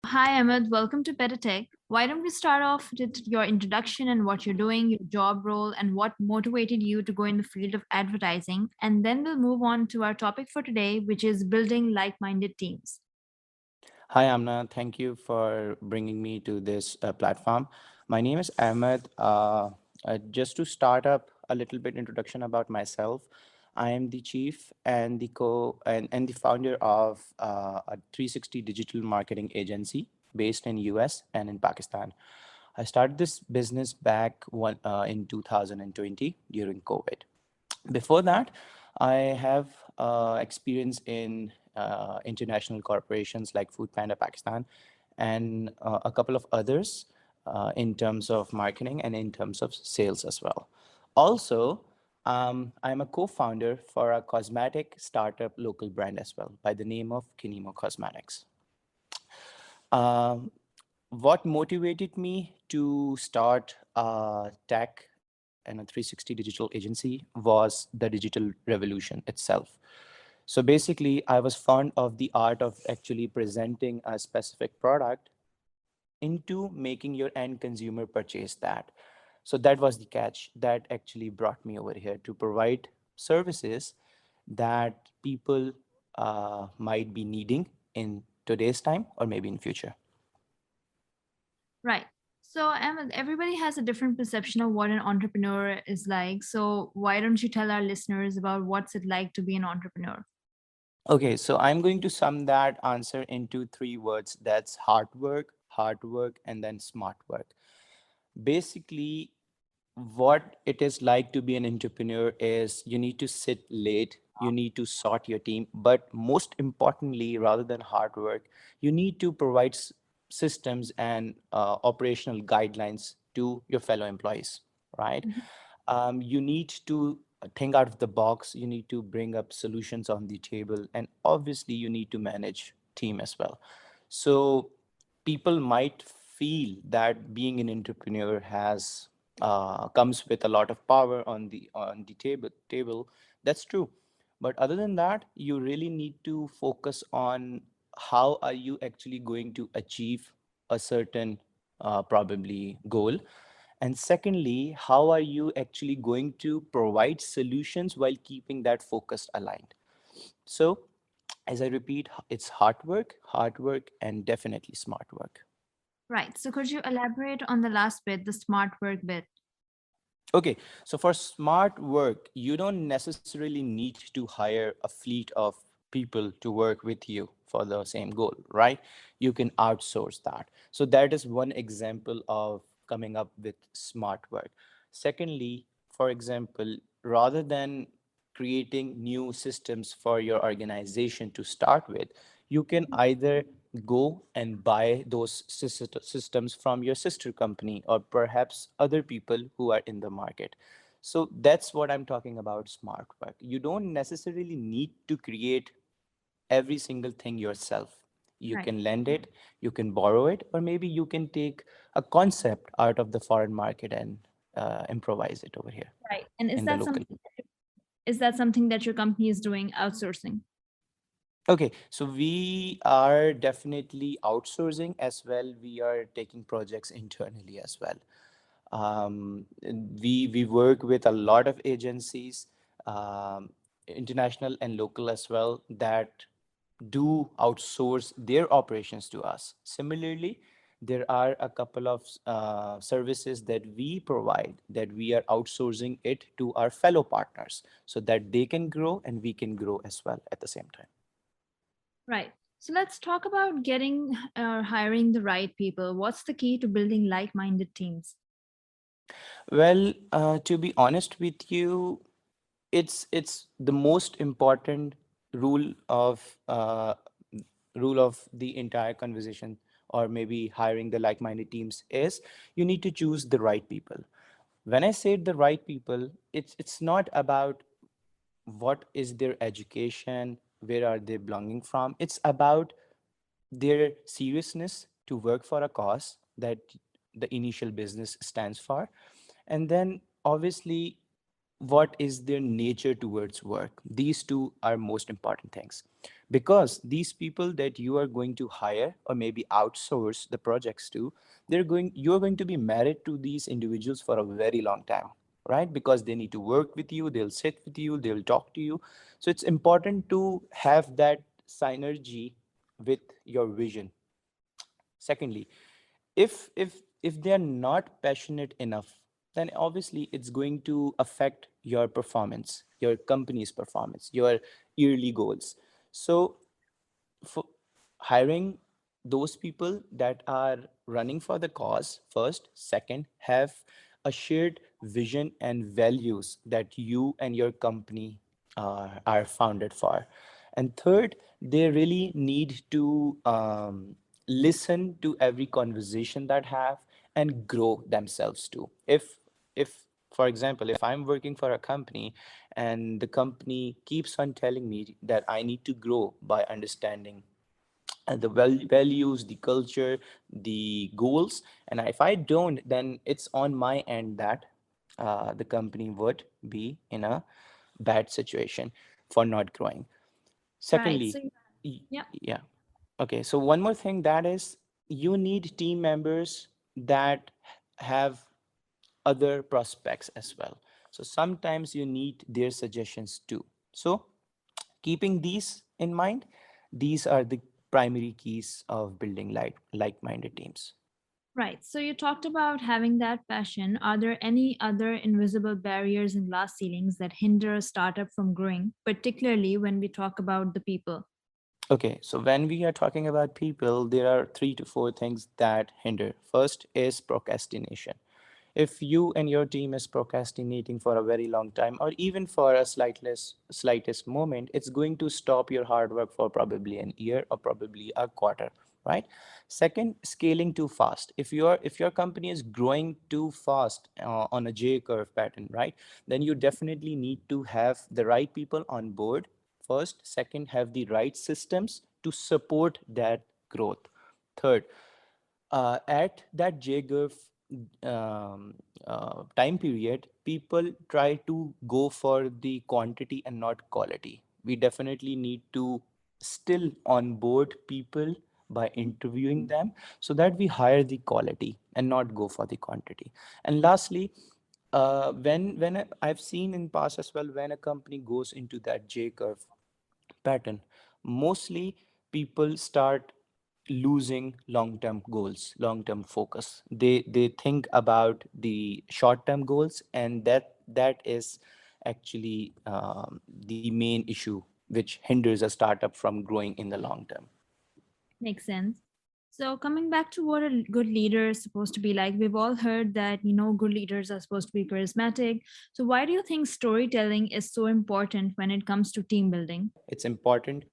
Hi, Ahmed. Welcome to Better Tech. Why don't we start off with your introduction and what you're doing, your job role, and what motivated you to go in the field of advertising? And then we'll move on to our topic for today, which is building like minded teams. Hi, Amna. Thank you for bringing me to this platform. My name is Ahmed. Just to start up a little bit introduction about myself, I am the chief and and the founder of a 360 digital marketing agency based in US and in Pakistan. I started this business in 2020 during COVID. Before that, I have experience in international corporations like Food Panda Pakistan and a couple of others in terms of marketing and in terms of sales as well. Also, I'm a co-founder for a cosmetic startup local brand as well by the name of Kinemo Cosmetics. Um, what motivated me to start a tech and a 360 digital agency was the digital revolution itself. So basically, I was fond of the art of actually presenting a specific product into making your end consumer purchase that. So that was the catch that actually brought me over here to provide services that people might be needing in today's time or maybe in future. Right. So, Ahmed, everybody has a different perception of what an entrepreneur is like. So, why don't you tell our listeners about what's it like to be an entrepreneur? Okay, so I'm going to sum that answer into three words. That's hard work, and then smart work. Basically, what it is like to be an entrepreneur is you need to sit late, you need to sort your team, but most importantly, rather than hard work, you need to provide systems and operational guidelines to your fellow employees, right? You need to think out of the box, you need to bring up solutions on the table, and obviously you need to manage team as well. So people might feel that being an entrepreneur has comes with a lot of power on the table. That's true, but other than that, you really need to focus on how are you actually going to achieve a certain probably goal, and secondly, how are you actually going to provide solutions while keeping that focus aligned. So as I repeat, it's hard work, and definitely smart work. Right. So, could you elaborate on the last bit, the smart work bit? Okay, so for smart work, you don't necessarily need to hire a fleet of people to work with you for the same goal, right? You can outsource that. So that is one example of coming up with smart work. Secondly, for example, rather than creating new systems for your organization to start with, you can either go and buy those systems from your sister company or perhaps other people who are in the market. So that's what I'm talking about smart work. You don't necessarily need to create every single thing yourself. You Right. can lend it, you can borrow it, or maybe you can take a concept out of the foreign market and improvise it over here Right. And in the local. is that something that your company is doing outsourcing? Okay, so we are definitely outsourcing as well. We are taking projects internally as well. We work with a lot of agencies, um, international and local as well, that do outsource their operations to us. Similarly, there are a couple of services that we provide that we are outsourcing it to our fellow partners so that they can grow and we can grow as well at the same time. Right. So let's talk about getting or hiring the right people. What's the key to building like minded teams? Well, to be honest with you, it's the most important rule of the entire conversation, or maybe hiring the like-minded teams, is you need to choose the right people. When I say the right people, it's not about what is their education, where are they belonging from. It's about their seriousness to work for a cause that the initial business stands for, and then obviously what is their nature towards work. These two are most important things, because these people that you are going to hire or maybe outsource the projects to, you're going to be married to these individuals for a very long time, right? Because they need to work with you, they'll sit with you, they'll talk to you. So it's important to have that synergy with your vision. Secondly, if they are not passionate enough, then obviously it's going to affect your performance, your company's performance, your yearly goals. So for hiring those people that are running for the cause first, second, have a shared vision and values that you and your company are founded for, and third, they really need to listen to every conversation that have and grow themselves too. If for example, if I'm working for a company and the company keeps on telling me that I need to grow by understanding the values, the culture, the goals, and if I don't, then it's on my end that the company would be in a bad situation for not growing. Right. Secondly, Yeah. yeah. Okay, so one more thing, that is you need team members that have other prospects as well. So sometimes you need their suggestions too. So keeping these in mind, these are the primary keys of building like-minded teams. Right. So you talked about having that passion. Are there any other invisible barriers and glass ceilings that hinder a startup from growing, particularly when we talk about the people? Okay, so when we are talking about people, there are 3 to 4 things that hinder. First is procrastination. If you and your team is procrastinating for a very long time, or even for a slightest moment, it's going to stop your hard work for probably an year or probably a quarter, right? Second, scaling too fast. If your company is growing too fast on a J curve pattern, right, then you definitely need to have the right people on board first. Second, have the right systems to support that growth. Third, at that JGIF time period, people try to go for the quantity and not quality. We definitely need to still onboard people by interviewing them so that we hire the quality and not go for the quantity. And lastly, when I've seen in past as well, when a company goes into that J curve pattern, mostly people start losing long-term goals, long-term focus. They think about the short-term goals, and that is actually the main issue which hinders a startup from growing in the long term. Makes sense. So coming back to what a good leader is supposed to be like, we've all heard that, good leaders are supposed to be charismatic. So why do you think storytelling is so important when it comes to team building? It's important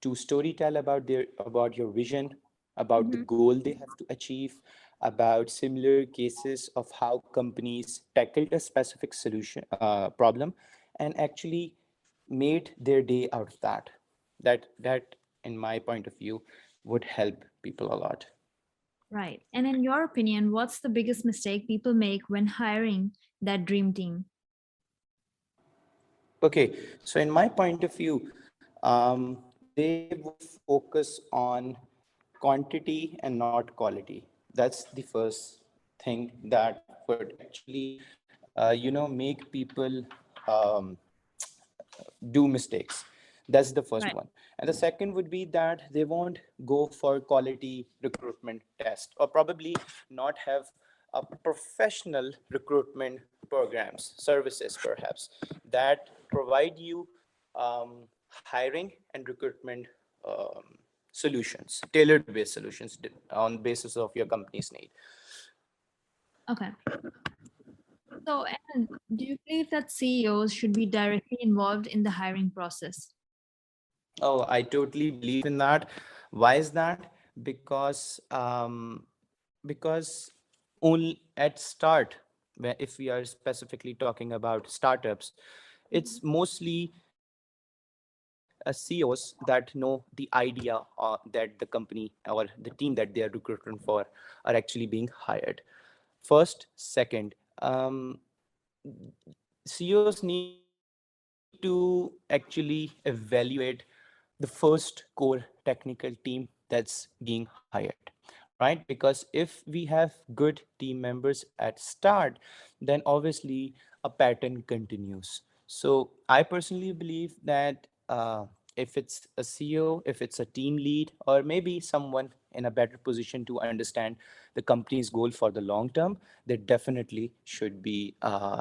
to storytell about your vision, about the Mhm. goal they have to achieve, about similar cases of how companies tackled a specific solution problem and actually made their day out of that. That in my point of view would help people a lot. Right. And in your opinion, what's the biggest mistake people make when hiring that dream team? Okay, so in my point of view, they would focus on quantity and not quality. That's the first thing that would actually, make people um, do mistakes. That's the first Right. one. And the second would be that they won't go for quality recruitment test, or probably not have a professional recruitment programs, services perhaps, that provide you hiring and recruitment solutions, tailored based solutions on basis of your company's need. Okay. So, and do you believe that CEOs should be directly involved in the hiring process? Oh, I totally believe in that. Why is that? Because only at start, where if we are specifically talking about startups, it's mostly CEOs that know the idea that the company or the team that they are recruiting for are actually being hired. First, second, CEOs need to actually evaluate the first core technical team that's being hired, right? Because if we have good team members at start, then obviously a pattern continues. So I personally believe that if it's a CEO, if it's a team lead, or maybe someone in a better position to understand the company's goal for the long term, they definitely should be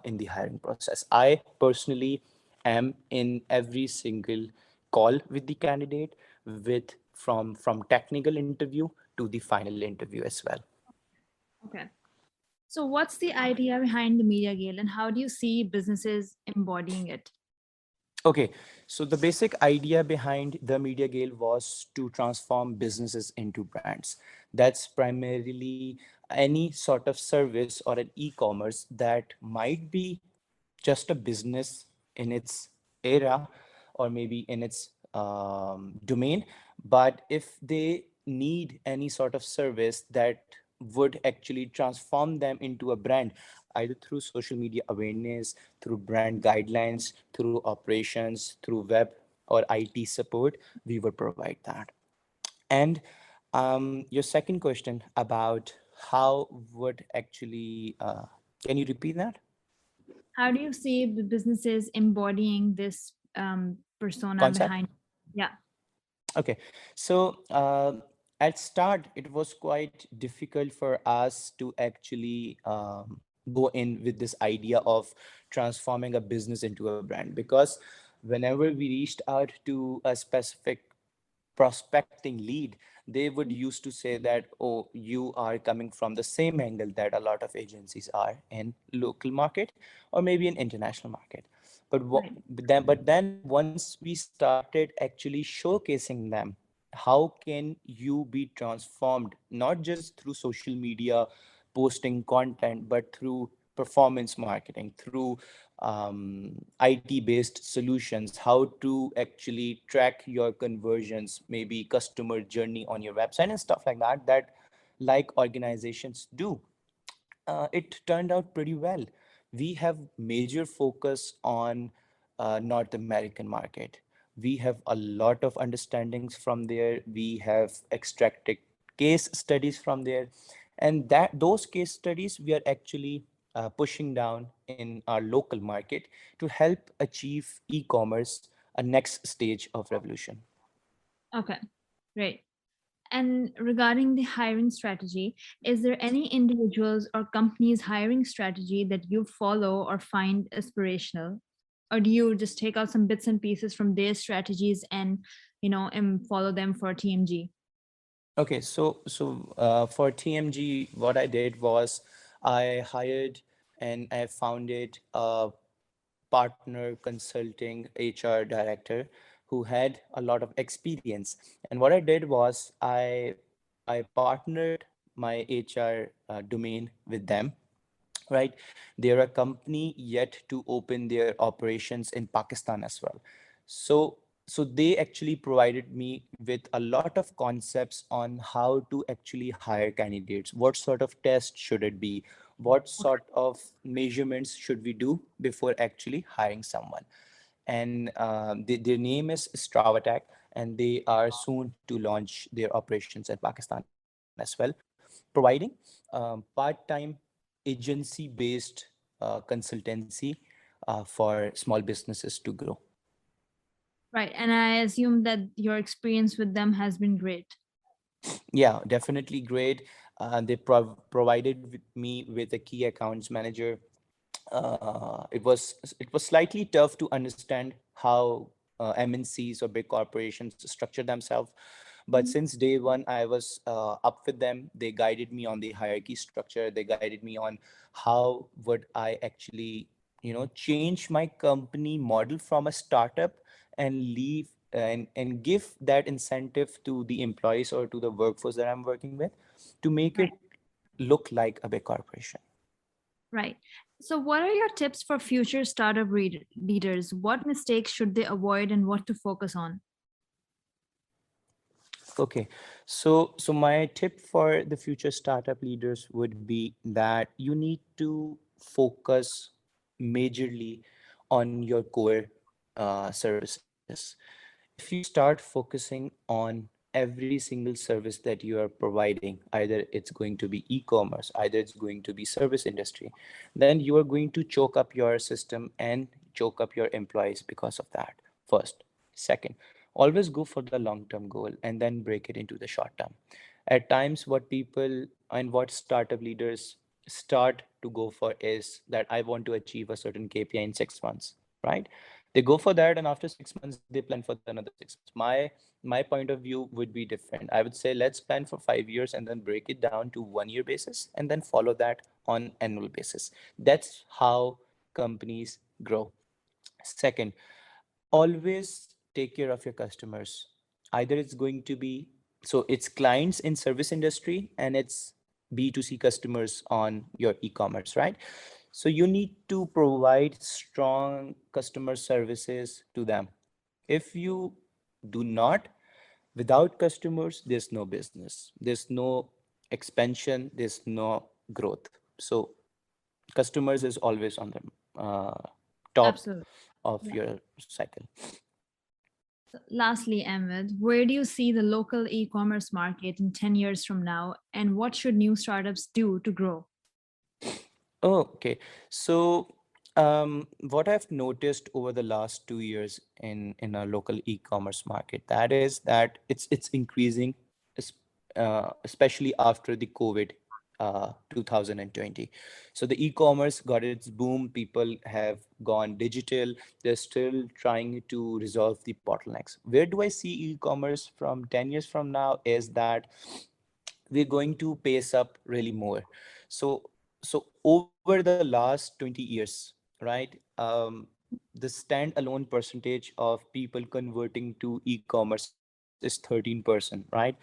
in the hiring process. I personally am in every single call with the candidate, with from technical interview to the final interview as well. Okay. So, what's the idea behind the Media Gale and how do you see businesses embodying it? Okay, so the basic idea behind the Media Gale was to transform businesses into brands. That's primarily any sort of service or an e-commerce that might be just a business in its era or maybe in its domain, but if they need any sort of service that would actually transform them into a brand, either through social media awareness, through brand guidelines, through operations, through web or IT support, we would provide that. And your second question about how would actually, can you repeat that How do you see the businesses embodying this persona concept? behind? Yeah. Okay, so at start it was quite difficult for us to actually go in with this idea of transforming a business into a brand, because whenever we reached out to a specific prospecting lead, they would used to say that, oh, you are coming from the same angle that a lot of agencies are in local market or maybe in international market. But Right. but then once we started actually showcasing them, how can you be transformed not just through social media posting content, but through performance marketing, through IT based solutions, how to actually track your conversions, maybe customer journey on your website and stuff like that, that like organizations do. It turned out pretty well. We have major focus on North American market. We have a lot of understandings from there. We have extracted case studies from there, and that those case studies we are actually pushing down in our local market to help achieve e-commerce a next stage of revolution. Okay. Great. And regarding the hiring strategy, is there any individuals or companies' hiring strategy that you follow or find aspirational? Or do you just take out some bits and pieces from their strategies and, and follow them for TMG? Okay, so for TMG, what I did was I hired and I founded a partner consulting HR director who had a lot of experience. And what I did was I partnered my HR domain with them, right? They're a company yet to open their operations in Pakistan as well. So they actually provided me with a lot of concepts on how to actually hire candidates. What sort of test should it be? What Okay. sort of measurements should we do before actually hiring someone? And their name is Stravatak, and they are soon to launch their operations in Pakistan as well, providing part-time agency-based consultancy for small businesses to grow. Right. And I assume that your experience with them has been great. Yeah, definitely great. They provided me with a key accounts manager. It was slightly tough to understand how MNCs or big corporations structure themselves. But Mhm. since day one, I was up with them. They guided me on the hierarchy structure. They guided me on how would I actually, change my company model from a startup and leave and give that incentive to the employees or to the workforce that I'm working with to make Right. it look like a big corporation. Right. So, what are your tips for future startup leaders? What mistakes should they avoid and what to focus on? Okay, so my tip for the future startup leaders would be that you need to focus majorly on your core services. if you start focusing on every single service that you are providing, either it's going to be e-commerce, either it's going to be service industry, then you are going to choke up your system and choke up your employees because of that. First. Second, always go for the long term goal and then break it into the short term. At times, what people and what startup leaders start to go for is that I want to achieve a certain KPI in 6 months, right? They go for that, and after 6 months, they plan for another 6 months. My point of view would be different. I would say let's plan for 5 years and then break it down to 1 year basis and then follow that on annual basis. That's how companies grow. Second, always take care of your customers. Either it's going to be, so it's clients in service industry and it's B2C customers on your e-commerce, right? So you need to provide strong customer services to them. If you do not, without customers, there's no business, there's no expansion, there's no growth. So customers is always on the top Absolutely. of Yeah. your cycle. So lastly, Ahmed, where do you see the local e-commerce market in 10 years from now, and what should new startups do to grow? Oh, okay. So, what I've noticed over the last 2 years in our local e-commerce market, that is that it's increasing, es- especially after the COVID, 2020. So the e-commerce got its boom. People have gone digital. They're still trying to resolve the bottlenecks. Where do I see e-commerce from 10 years from now? Is that we're going to pace up really more. So so over the last 20 years, right, the standalone percentage of people converting to e-commerce is 13%, right?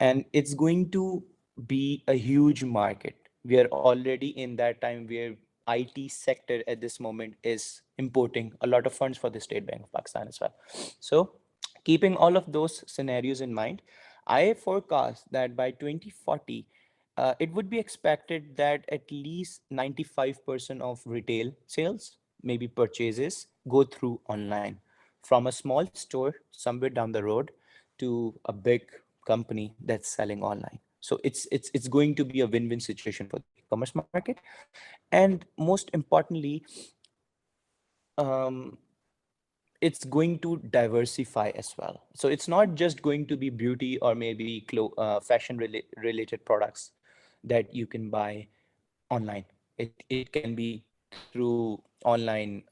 And it's going to be a huge market. We are already in that time where IT sector at this moment is importing a lot of funds for the State Bank of Pakistan as well. So keeping all of those scenarios in mind, I forecast that by 2040, it would be expected that at least 95% of retail sales, maybe purchases, go through online. From a small store somewhere down the road to a big company that's selling online. So it's going to be a win-win situation for the e-commerce market. And most importantly, um, it's going to diversify as well. So it's not just going to be beauty or maybe fashion related products that you can buy online. It can be through online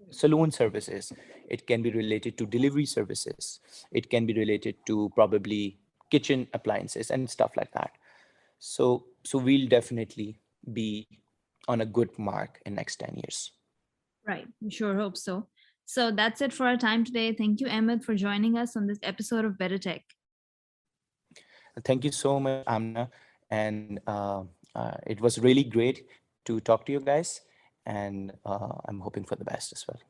saloon services. It can be related to delivery services. It can be related to probably kitchen appliances and stuff like that. So we'll definitely be on a good mark in next 10 years. Right. We sure hope so. So that's it for our time today. Thank you, Ahmed, for joining us on this episode of Better Tech. Thank you so much, Amna. And it was really great to talk to you guys. And I'm hoping for the best as well.